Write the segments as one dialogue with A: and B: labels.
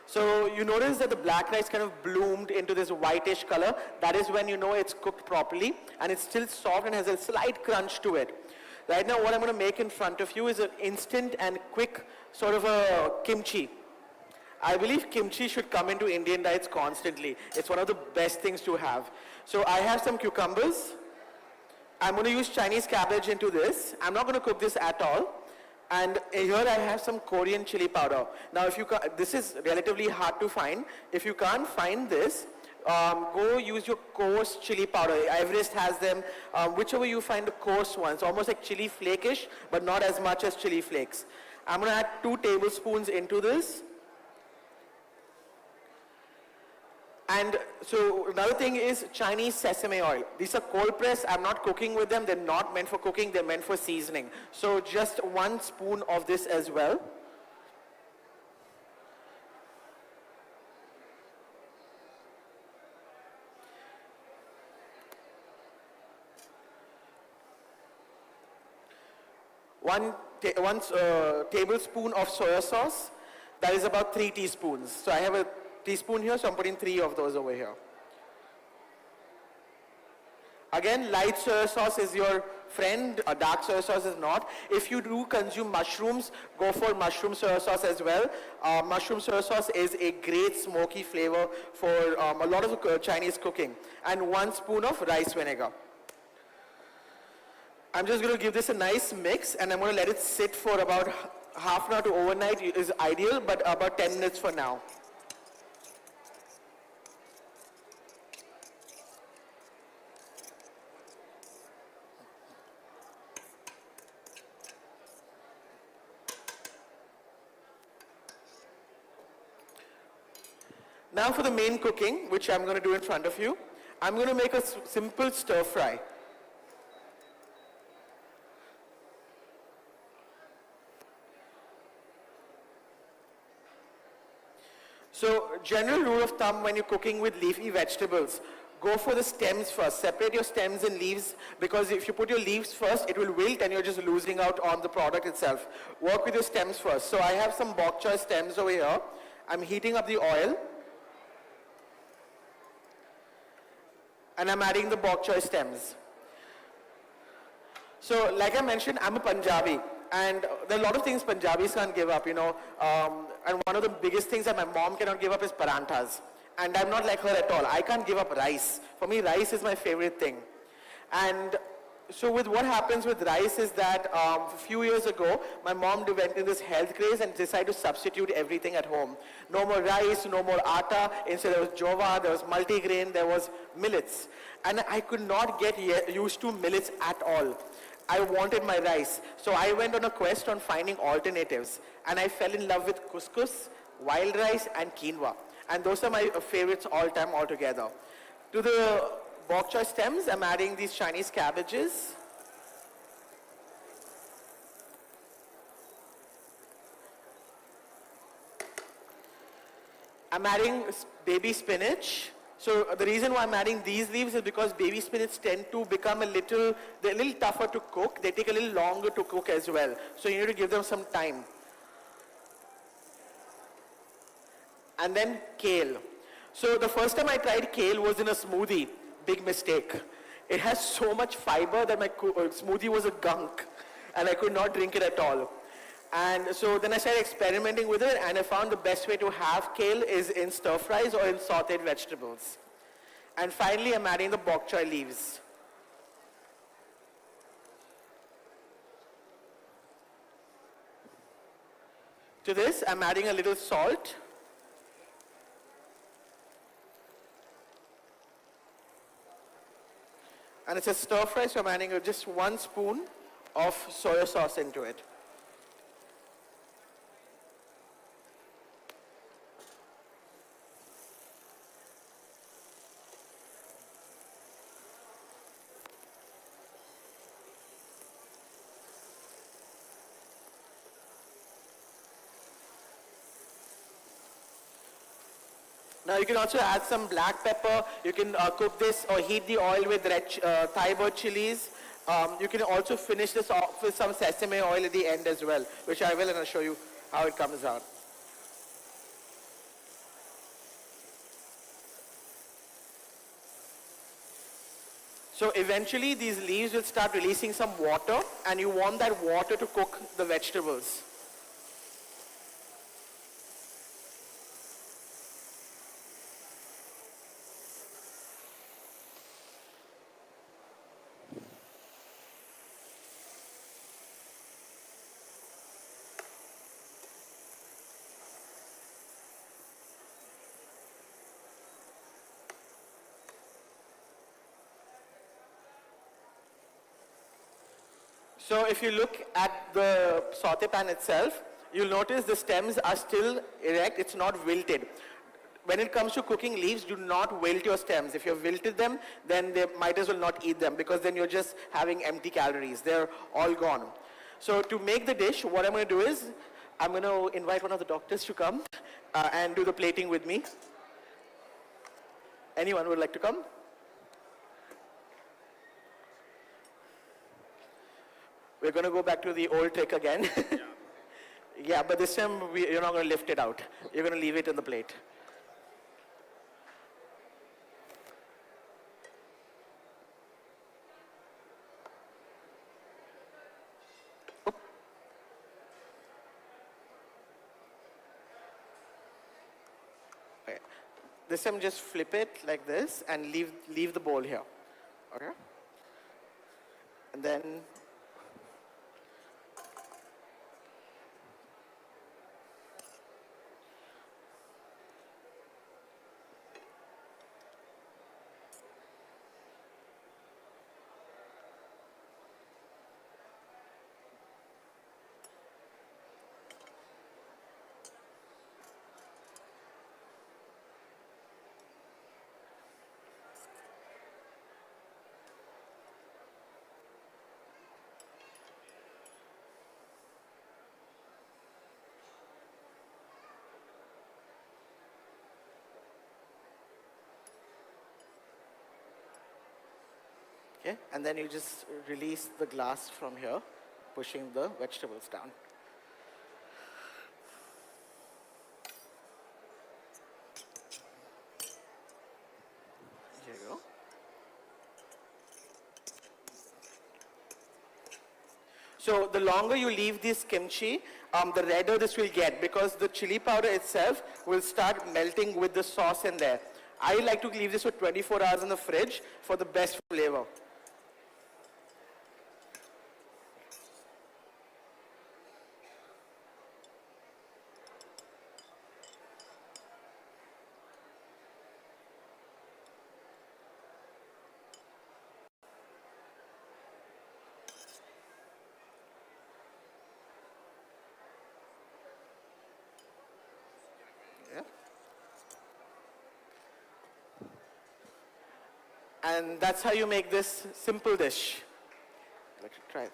A: So you notice that the black rice kind of bloomed into this whitish color. That is when you know it's cooked properly, and it's still soft and has a slight crunch to it. Right now what I'm going to make in front of you is an instant and quick sort of a kimchi. I believe kimchi should come into Indian diets constantly. It's one of the best things to have. So I have some cucumbers. I'm going to use Chinese cabbage into this. I'm not going to cook this at all. And here I have some Korean chili powder. Now if you this is relatively hard to find. If you can't find this, go use your coarse chili powder. Everest has them. Whichever you find the coarse ones, almost like chili flakish, but not as much as chili flakes. I'm going to add 2 tablespoons into this. And so another thing is Chinese sesame oil. These are cold pressed. I'm not cooking with them. They're not meant for cooking. They're meant for seasoning. So just 1 spoon of this as well. One tablespoon of soya sauce. That is about 3 teaspoons. So I have a teaspoon here, so I'm putting 3 of those over here. Again, light soya sauce is your friend, dark soya sauce is not. If you do consume mushrooms, go for mushroom soya sauce as well. Mushroom soya sauce is a great smoky flavor for a lot of Chinese cooking. And 1 spoon of rice vinegar. I'm just going to give this a nice mix, and I'm going to let it sit for about half an hour to overnight is ideal, but about 10 minutes for now. Now for the main cooking, which I'm going to do in front of you. I'm going to make a simple stir fry. So general rule of thumb when you're cooking with leafy vegetables, go for the stems first. Separate your stems and leaves, because if you put your leaves first, it will wilt and you're just losing out on the product itself. Work with your stems first. So I have some bok choy stems over here. I'm heating up the oil. And I'm adding the bok choy stems. So like I mentioned, I'm a Punjabi. And there are a lot of things Punjabis can't give up, you know. And one of the biggest things that my mom cannot give up is paranthas. And I'm not like her at all. I can't give up rice. For me, rice is my favorite thing. And so with what happens with rice is that a few years ago, my mom went in this health craze and decided to substitute everything at home. No more rice, no more atta. Instead there was jova, there was multigrain, there was millets. And I could not get used to millets at all. I wanted my rice. So I went on a quest on finding alternatives. And I fell in love with couscous, wild rice, and quinoa. And those are my favorites all time altogether. To the bok choy stems, I'm adding these Chinese cabbages. I'm adding baby spinach. So the reason why I'm adding these leaves is because baby spinach tend to become they're a little tougher to cook. They take a little longer to cook as well. So you need to give them some time. And then kale. So the first time I tried kale was in a smoothie. Big mistake. It has so much fiber that my smoothie was a gunk. And I could not drink it at all. And so then I started experimenting with it, and I found the best way to have kale is in stir fries or in sauteed vegetables. And finally, I'm adding the bok choy leaves. To this, I'm adding a little salt. And it's a stir fry, so I'm adding just 1 spoon of soya sauce into it. Now you can also add some black pepper. You can cook this or heat the oil with red Thai bird chilies. You can also finish this off with some sesame oil at the end as well, which I will, and I'll show you how it comes out. So eventually these leaves will start releasing some water, and you want that water to cook the vegetables. So if you look at the saute pan itself, you'll notice the stems are still erect, it's not wilted. When it comes to cooking leaves, do not wilt your stems. If you've wilted them, then they might as well not eat them, because then you're just having empty calories. They're all gone. So to make the dish, what I'm going to do is, I'm going to invite one of the doctors to come and do the plating with me. Anyone would like to come? We're going to go back to the old trick again. Yeah, but this time you're not going to lift it out. You're going to leave it in the plate. Okay. This time just flip it like this and leave the bowl here. Okay? And then okay, and then you just release the glass from here, pushing the vegetables down. Here you go. So the longer you leave this kimchi, the redder this will get, because the chili powder itself will start melting with the sauce in there. I like to leave this for 24 hours in the fridge for the best flavor. Yeah. And that's how you make this simple dish. I'd like to try this.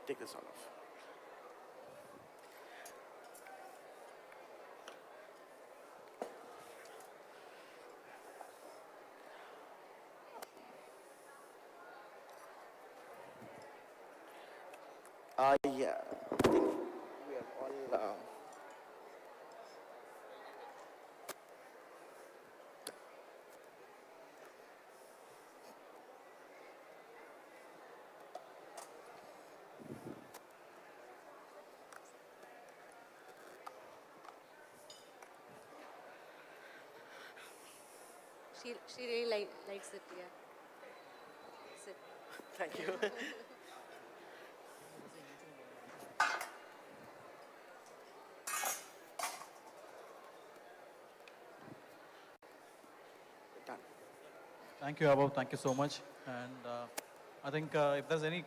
A: Take this all off. Yeah, I think we are all.
B: She really likes it, yeah. Sit.
A: Thank you. Done.
C: Thank you, Abhav. Thank you so much. And I think if there's any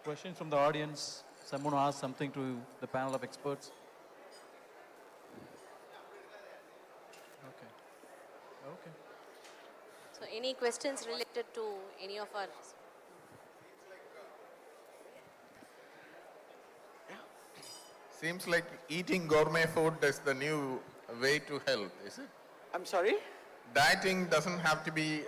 C: questions from the audience, someone ask something to the panel of experts. Okay. Okay.
B: So any questions related to any of our...
D: Seems like eating gourmet food is the new way to health, is it?
A: I'm sorry?
D: Dieting doesn't have to be